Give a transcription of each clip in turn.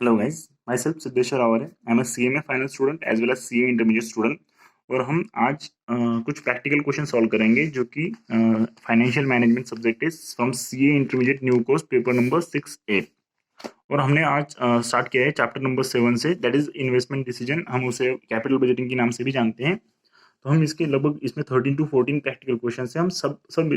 Hello guys, myself Siddheshwar Rawal है। I am CMA final student as well as CA intermediate student. और हम आज कुछ प्रैक्टिकल क्वेश्चन सॉल्व करेंगे जो कि फाइनेंशियल मैनेजमेंट सब्जेक्ट है from CA intermediate new course paper number 6A। और हमने आज स्टार्ट किया है चैप्टर नंबर 7 से, दैट इज इन्वेस्टमेंट डिसीजन। हम उसे कैपिटल बजटिंग के नाम से भी जानते हैं। तो हम इसके लगभग इसमें 13 टू 14 प्रैक्टिकल क्वेश्चन है। हम सब सब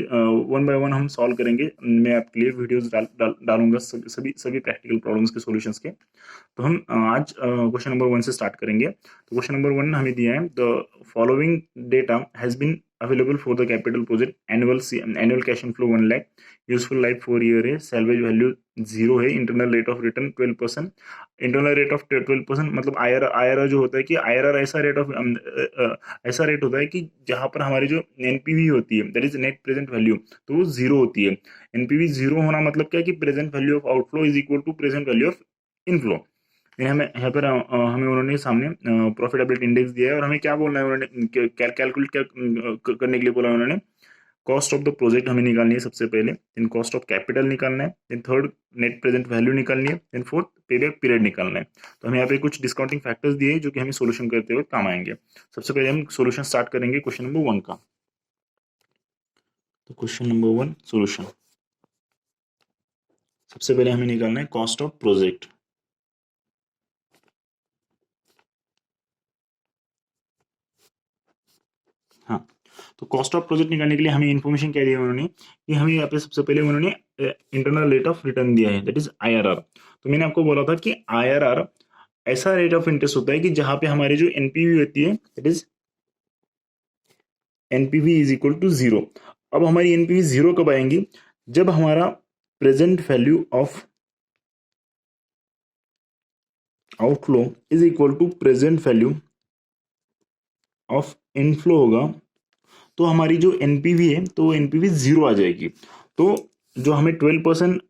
वन बाय वन हम सॉल्व करेंगे। मैं आपके लिए वीडियोस डालूंगा सभी सभी प्रैक्टिकल प्रॉब्लम्स के सॉल्यूशंस के। तो हम आज क्वेश्चन नंबर 1 से स्टार्ट करेंगे। तो क्वेश्चन नंबर 1 हमें दिया है, the following data has been available for the capital project. Annual cash inflow 1 lakh, useful life 4 year है, सैलवेज वैल्यू 0 है, internal rate of return 12%। Internal rate of 12% मतलब आईआरआर जो होता है कि आईआरआर ऐसा रेट होता है कि जहां पर हमारी जो एनपीवी होती है, that is net present value, तो वो जीरो होती है। एनपीवी जीरो होना मतलब क्या है कि present value of outflow is equal to present value of inflow. हमें यहाँ पर हमें उन्होंने सामने प्रॉफिटेबिलिटी इंडेक्स दिया है और हमें क्या बोलना है, उन्होंने कैलकुलेट क्या करने के लिए बोला है उन्होंने। कॉस्ट ऑफ द प्रोजेक्ट हमें निकालनी है सबसे पहले, देन कॉस्ट ऑफ कैपिटल निकालना है, then third net present value निकालनी है, देन फोर्थ पेबैक पीरियड निकालना है। तो हमें यहाँ पे कुछ डिस्काउंटिंग फैक्टर्स दिए हैं जो कि हमें सोल्यूशन करते हुए काम आएंगे। सबसे पहले हम सोल्यूशन स्टार्ट करेंगे क्वेश्चन नंबर 1 का। तो क्वेश्चन नंबर 1 सोल्यूशन, सबसे पहले हमें निकालना है कॉस्ट ऑफ प्रोजेक्ट। हाँ, तो कॉस्ट ऑफ प्रोजेक्ट निकालने के लिए हमें इन्फॉर्मेशन क्या दी है उन्होंने कि हमें यहाँ पे सबसे पहले उन्होंने इंटरनल रेट ऑफ रिटर्न दिया है, दैट इज आईआरआर। तो मैंने आपको बोला था कि आईआरआर ऐसा रेट ऑफ इंटरेस्ट होता है कि जहां पे हमारी जो एनपीवी होती है, that is NPV is equal to zero. अब हमारी एनपीवी जीरो कब आएंगी? जब हमारा present value of outflow is equal to present value of inflow होगा, तो हमारी जो एनपीवी है तो एनपीवी जीरो आ जाएगी। तो जो हमें 12%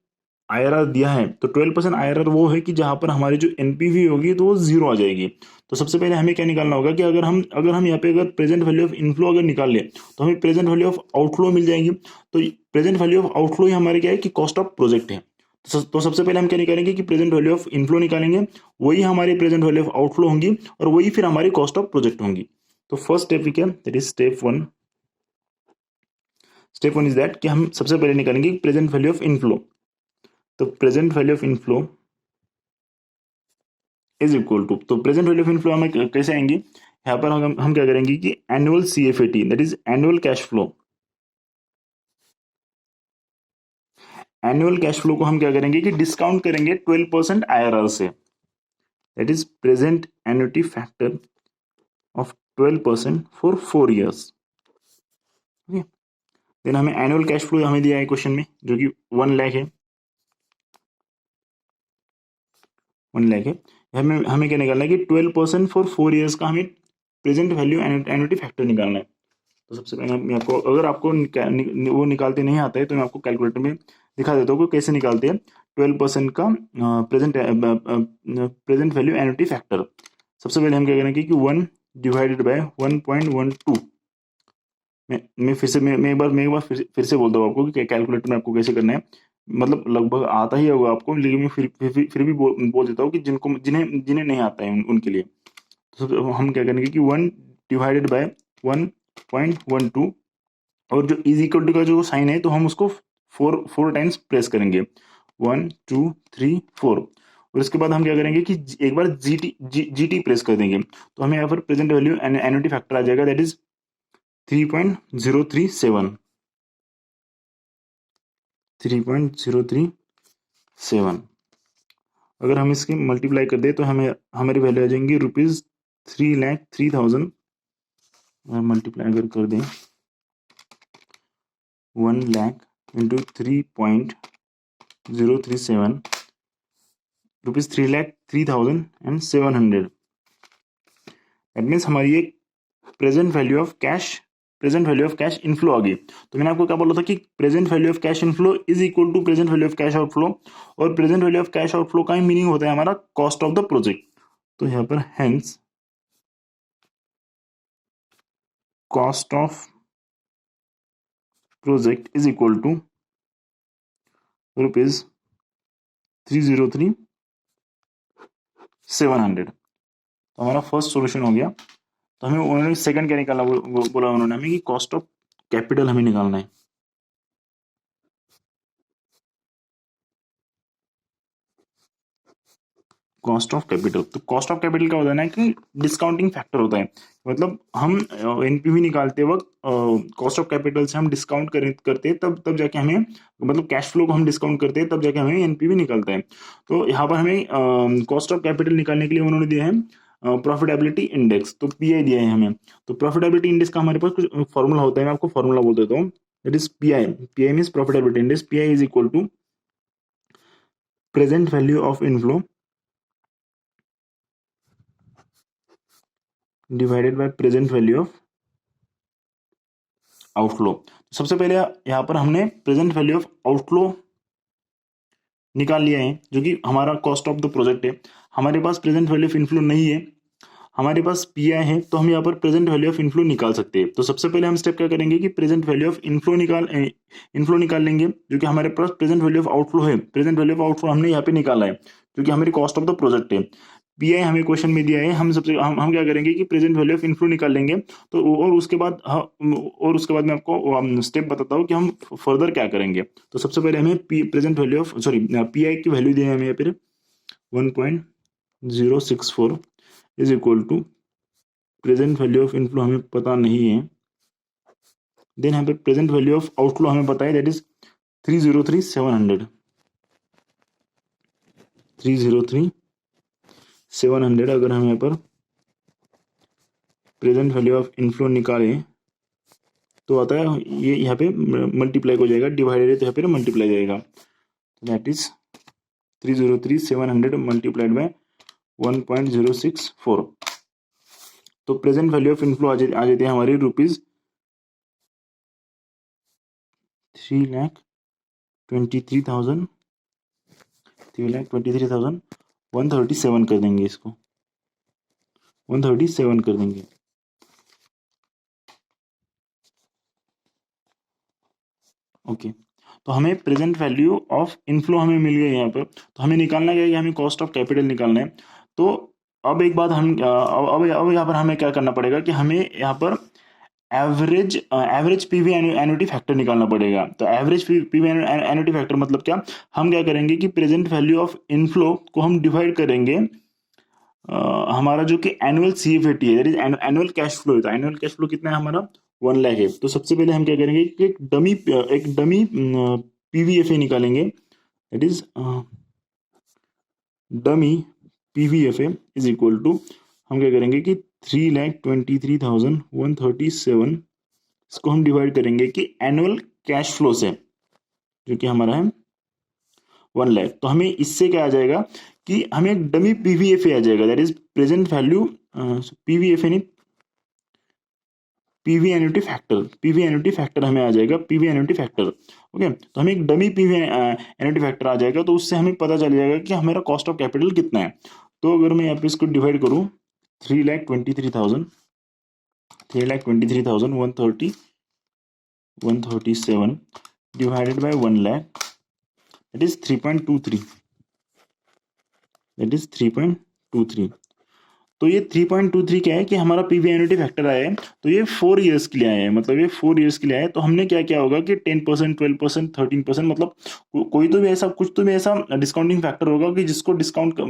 आईआरआर दिया है, तो 12% आईआरआर वो है कि जहां पर हमारी जो एनपीवी होगी तो वो जीरो आ जाएगी। तो सबसे पहले हमें क्या निकालना होगा कि अगर हम यहाँ पे अगर प्रेजेंट वैल्यू ऑफ इनफ्लो अगर निकाल ले तो हमें प्रेजेंट वैल्यू ऑफ आउटफ्लो मिल जाएगी। तो प्रेजेंट वैल्यू ऑफ आउटफ्लो ही हमारे क्या है कि कॉस्ट ऑफ प्रोजेक्ट है। तो सबसे पहले हम क्या निकालेंगे कि प्रेजेंट वैल्यू ऑफ इनफ्लो निकालेंगे, वही हमारी प्रेजेंट वैल्यू ऑफ आउटफ्लो होंगी और वही फिर हमारी कॉस्ट ऑफ प्रोजेक्ट होंगी। तो फर्स्ट स्टेप क्या, that is step 1। Step 1 is that कि हम सबसे पहले निकालेंगे प्रेजेंट वैल्यू ऑफ इनफ्लो। तो present value of inflow is equal to, तो प्रेजेंट वैल्यू ऑफ इनफ्लो हमें कैसे आएंगी, यहाँ पर हम क्या करेंगे कि annual CFAT, that is annual cash flow. Annual cash flow को हम क्या करेंगे कि डिस्काउंट करेंगे 12% आईआरआर से, that is present annuity factor of 12% for 4 years। Okay, then हमें एनुअल कैश फ्लो हमें दिया है क्वेश्चन में जो कि 1 लाख है। 1 लाख है। हमें हमें क्या निकालना है कि 12% फॉर 4 years का हमें प्रेजेंट वैल्यू एन्युटी फैक्टर निकालना है। तो सबसे पहले मैं आपको, अगर आपको वो निकालते नहीं आता है तो मैं आपको कैलकुलेटर में दिखा देता हूँ कि कैसे निकालते हैं 12% का प्रेजेंट वैल्यू एन्युटी फैक्टर। सबसे पहले हम क्या करेंगे कि 1 डिवाइडेड बाय 1.12। मैं फिर से मैं एक बार फिर से बोलता हूँ आपको कि कैलकुलेटर में आपको कैसे करना है। मतलब लगभग आता ही होगा आपको, लेकिन मैं फिर भी बोल देता हूँ कि जिन्हें जिन्हें नहीं आता है उनके लिए। तो हम क्या करेंगे कि 1 डिवाइडेड बाय 1.12, और जो इज इक्वल टू का जो साइन है तो हम उसको फोर फोर टाइम्स प्रेस करेंगे, 1 2 3 4। और इसके बाद हम क्या करेंगे कि एक बार जीटी प्रेस कर देंगे, तो हमें यहाँ पर प्रेजेंट वैल्यू एन्युटी फैक्टर आ जाएगा, दैट इज 3.037। 3.037 अगर हम इसकी मल्टीप्लाई कर दे तो हमें हमारी वैल्यू आ जाएंगी ₹3,03,000। मल्टीप्लाई अगर कर दें 1 लाख इंटू 3.037, ₹3,03,700। दैट मीन्स हमारी एक present value of cash inflow आ गई। तो मैंने आपको क्या बोला था कि present value of cash inflow is equal to present value of cash outflow, और present value of cash outflow का ही मीनिंग होता है हमारा कॉस्ट ऑफ द प्रोजेक्ट। तो यहाँ पर hence cost of project is equal to ₹303 700। तो हमारा फर्स्ट सॉल्यूशन हो गया। तो हमें उन्होंने सेकंड क्या निकालना बोला उन्होंने हमें कि कॉस्ट ऑफ कैपिटल हमें निकालना है। कॉस्ट ऑफ कैपिटल, तो कॉस्ट ऑफ कैपिटल क्या होता है ना कि डिस्काउंटिंग फैक्टर होता है। मतलब हम एनपीवी निकालते वक्त कॉस्ट ऑफ कैपिटल से हम डिस्काउंट करते हैं, तब तब जाके हमें, मतलब कैश फ्लो को हम डिस्काउंट करते हैं तब जाके हमें एनपीवी निकलता है। तो यहाँ पर हमें कॉस्ट ऑफ कैपिटल निकालने के लिए उन्होंने दिया है प्रॉफिटेबिलिटी इंडेक्स, तो पीआई दिया है हमें। तो प्रॉफिटेबिलिटी इंडेक्स का हमारे पास कुछ फॉर्मूला होता है, मैं आपको फॉर्मूला बोल देता हूँ। That is PI. PI means profitability index. PI is equal to present value of inflow divided by present value of outflow. सबसे पहले यहाँ पर हमने प्रेजेंट वैल्यू ऑफ आउटफ्लो निकाल लिया है, जो कि हमारा कॉस्ट ऑफ द प्रोजेक्ट है। हमारे पास प्रेजेंट वैल्यू ऑफ इनफ्लो नहीं है, हमारे पास पीआई है, तो हम यहाँ पर प्रेजेंट वैल्यू ऑफ इनफ्लो निकाल सकते हैं। तो सबसे पहले हम स्टेप क्या करेंगे कि प्रेजेंट वैल्यू ऑफ इनफ्लो निकाल लेंगे, जो कि हमारे पास प्रेजेंट वैल्यू ऑफ आउटफ्लो है। प्रेजेंट वैल्यू ऑफ आउटफ्लो हमने यहाँ पे निकाला है, जो कि हमारी कॉस्ट ऑफ द प्रोजेक्ट है। पीआई हमें क्वेश्चन में दिया है, हम क्या करेंगे कि प्रेजेंट वैल्यू ऑफ इनफ्लो निकाल लेंगे। तो और उसके बाद मैं आपको स्टेप बताता हूँ कि हम फर्दर क्या करेंगे। तो सबसे पहले हमें प्रेजेंट वैल्यू ऑफ पीआई की वैल्यू दी है हमें यहाँ पे 1.064 is equal to present value of inflow हमें पता नहीं है। देन यहाँ पे प्रेजेंट वैल्यू ऑफ आउटफ्लो हमें पता है, दैट इज 303,700। 303,700 अगर हम यहाँ पर प्रेजेंट वैल्यू ऑफ इनफ्लो निकालें तो आता है ये यहाँ पे मल्टीप्लाई हो जाएगा, डिवाइडेड है तो यहाँ पे मल्टीप्लाई जाएगा। That is 303,700 multiplied by 1.064। तो प्रेजेंट वैल्यू ऑफ इनफ्लो आ जाते हैं हमारी रुपीज 3,23,137 कर देंगे, इसको 137 कर देंगे। ओके, तो हमें प्रेजेंट वैल्यू ऑफ इनफ्लो हमें मिल गई यहाँ पर। तो हमें निकालना क्या है कि हमें कॉस्ट ऑफ कैपिटल निकालना है। तो अब एक बात हम अब यहाँ पर हमें क्या करना पड़ेगा कि हमें यहाँ पर एवरेज पीवी एन्युटी फैक्टर निकालना पड़ेगा। तो एवरेज पीवी एन्युटी फैक्टर मतलब क्या, हम क्या करेंगे कि प्रेजेंट वैल्यू ऑफ इनफ्लो को हम डिवाइड करेंगे हमारा जो कि एनुअल सीएफएटी है, that is annual cash flow है। तो एनुअल कैश फ्लो कितना है हमारा 1 लाख है। तो सबसे पहले हम क्या करेंगे कि एक डमी पीवीएफए निकालेंगे, that is dummy PVFA is equal to, हम क्या करेंगे कि 3,23,137 इसको हम डिवाइड करेंगे कि एनुअल कैश फ्लो से, जो कि हमारा है 1 लाख। तो हमें इससे क्या आ जाएगा कि हमें एक डमी पीवीएफए आ जाएगा, दैट इज प्रेजेंट वैल्यू पीवीएफए नहीं, PV annuity factor, PV annuity factor हमें आ जाएगा, पीवी एन्युटी फैक्टर। ओके, तो हमें एक डमी पीवी एन्युटी फैक्टर आ जाएगा, तो उससे हमें पता चल जाएगा कि हमारा कॉस्ट ऑफ कैपिटल कितना है। तो अगर मैं यहाँ पे इसको डिवाइड करूँ 3,23,137 divided by 1 lakh, that is 3.23, that is 3.23। तो ये 3.23 क्या है कि हमारा पीवी एन्युटी फैक्टर आया है, तो ये 4 ईयर्स के लिए आया है। मतलब ये 4 ईयर्स के लिए आया है। तो हमने क्या क्या होगा कि 10%, 12%, 13%, मतलब कोई तो भी ऐसा कुछ तो भी ऐसा डिस्काउंटिंग फैक्टर होगा कि जिसको डिस्काउंट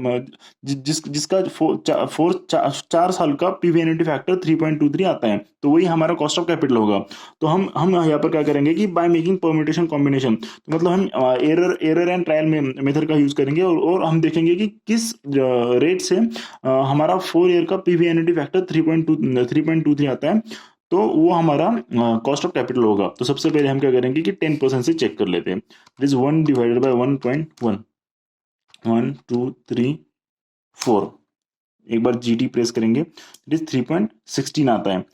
जिसका 4 साल का पीवी एन्युटी फैक्टर 3.23 आता है, तो वही हमारा कॉस्ट ऑफ कैपिटल होगा। तो हम यहाँ पर क्या करेंगे कि बाय मेकिंग परम्यूटेशन कॉम्बिनेशन, तो मतलब हम एरर एंड ट्रायल मेथड का यूज करेंगे और हम देखेंगे कि किस रेट से हमारा 4 ईयर का पीवी एन्युटी फैक्टर 3.23 आता है, तो वो हमारा कॉस्ट ऑफ कैपिटल होगा। तो सबसे पहले हम क्या करेंगे कि 10% से चेक कर लेते हैं। दिस 1 डिवाइडेड बाय 1.1, 1 2 3 4, एक बार जीटी प्रेस करेंगे, दिस 3.16 आता है।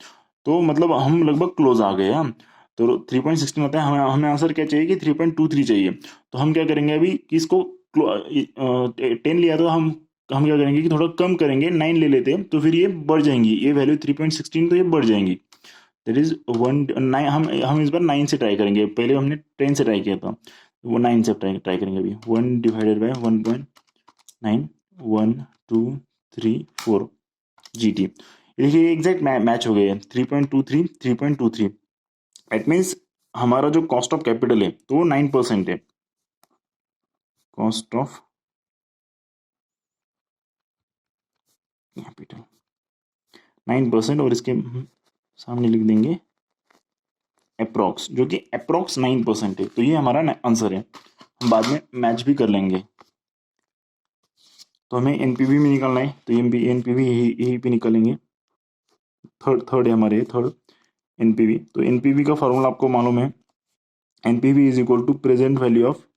तो मतलब हम लगभग क्लोज आ गए। हम तो 3.16 आता है, हमें आंसर क्या चाहिए कि 3.23 चाहिए। तो हम क्या करेंगे अभी कि इसको 10 लिया, तो हम क्या करेंगे कि थोड़ा कम करेंगे, 9 ले लेते हैं, तो फिर ये बढ़ जाएंगी, ये वैल्यू 3.16, तो ये बढ़ जाएंगी। दैट इज 9, हम इस बार 9 से ट्राई करेंगे, पहले हमने 10 से ट्राई किया था, वो 9 से ट्राई करेंगे अभी। 1 डिवाइडेड बाय 1.9, 1 2 3.34 GT। देखिए एग्जैक्ट मैच हो गया है, 3.23 3.23। इट मीन्स हमारा जो कॉस्ट ऑफ कैपिटल है तो 9% है, कॉस्ट ऑफ कैपिटल 9%, और इसके सामने लिख देंगे अप्रोक्स, जो कि अप्रोक्स 9% है। तो ये हमारा आंसर है, हम बाद में मैच भी कर लेंगे। तो हमें एनपीवी में निकालना है, तो एनपीवी यही पे निकालेंगे। थर्ड है हमारे, थर्ड एनपीवी। तो एनपीवी का फॉर्मूला आपको मालूम है, NPV is equal to present value of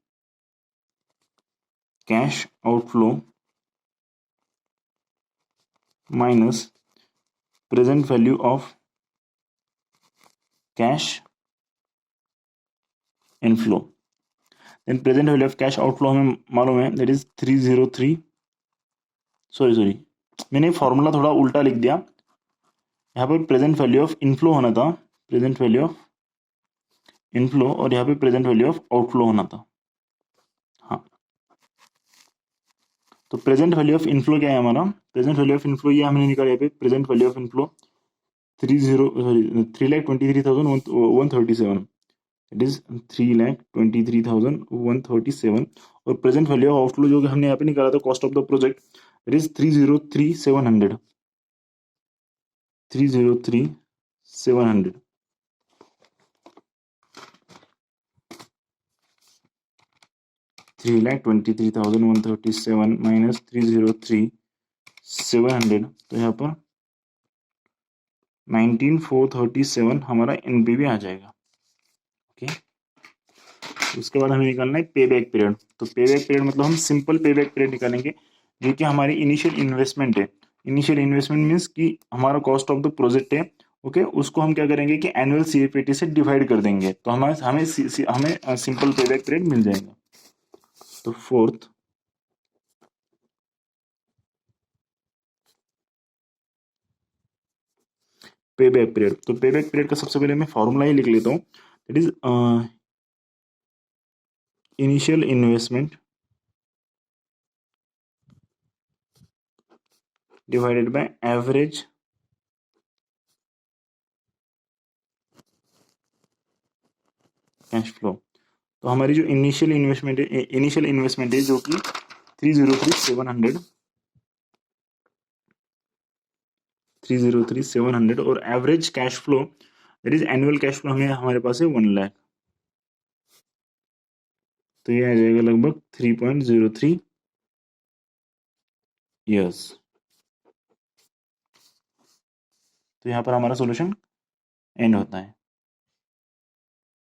cash outflow minus present value of cash inflow. Then present value of cash outflow हमें मालूम है, दैट इज 303, सॉरी मैंने फॉर्मूला थोड़ा उल्टा लिख दिया। यहाँ पर प्रेजेंट वैल्यू ऑफ इनफ्लो होना था, प्रेजेंट वैल्यू ऑफ इनफ्लो, और यहाँ पे प्रेजेंट वैल्यू ऑफ आउटफ्लो होना था। हाँ, तो प्रेजेंट वैल्यू ऑफ इनफ्लो क्या है हमारा, प्रेजेंट वैल्यू ऑफ इनफ्लो ये हमने निकाला यहाँ पे, present value of inflow 3,23,137, it is 3,23,137। और प्रेजेंट वैल्यू ऑफ आउटफ्लो जो कि हमने यहाँ पे निकाला था, cost of the project, it is 3,03,700, 3,03,700। 3,23,137 minus 3,03,700, तो यहाँ पर 19,437 हमारा एनपीवी आ जाएगा। ओके, उसके बाद हमें निकालना है पे बैक पीरियड। तो पे बैक पीरियड मतलब हम सिंपल पे बैक पीरियड निकालेंगे, जो कि हमारी इनिशियल इन्वेस्टमेंट है। इनिशियल इन्वेस्टमेंट मीन्स कि हमारा कॉस्ट ऑफ द प्रोजेक्ट है, ओके, उसको हम क्या करेंगे कि एनुअल सीएपीटी से डिवाइड कर देंगे, तो हमें हमें सिंपल पे बैक पीरियड मिल जाएगा। तो फोर्थ पे बैक पीरियड, तो पे बैक पीरियड का सबसे पहले मैं फॉर्मूला ही लिख लेता हूँ, that is initial investment divided by average cash flow. तो हमारी जो इनिशियल इन्वेस्टमेंट है जो कि 3,03,700 और average cash flow that is annual cash flow हमें हमारे पास है 1 लाख। तो ये आ जाएगा लगभग 3.03 ईयर्स। तो यहाँ पर हमारा सॉल्यूशन एंड होता है।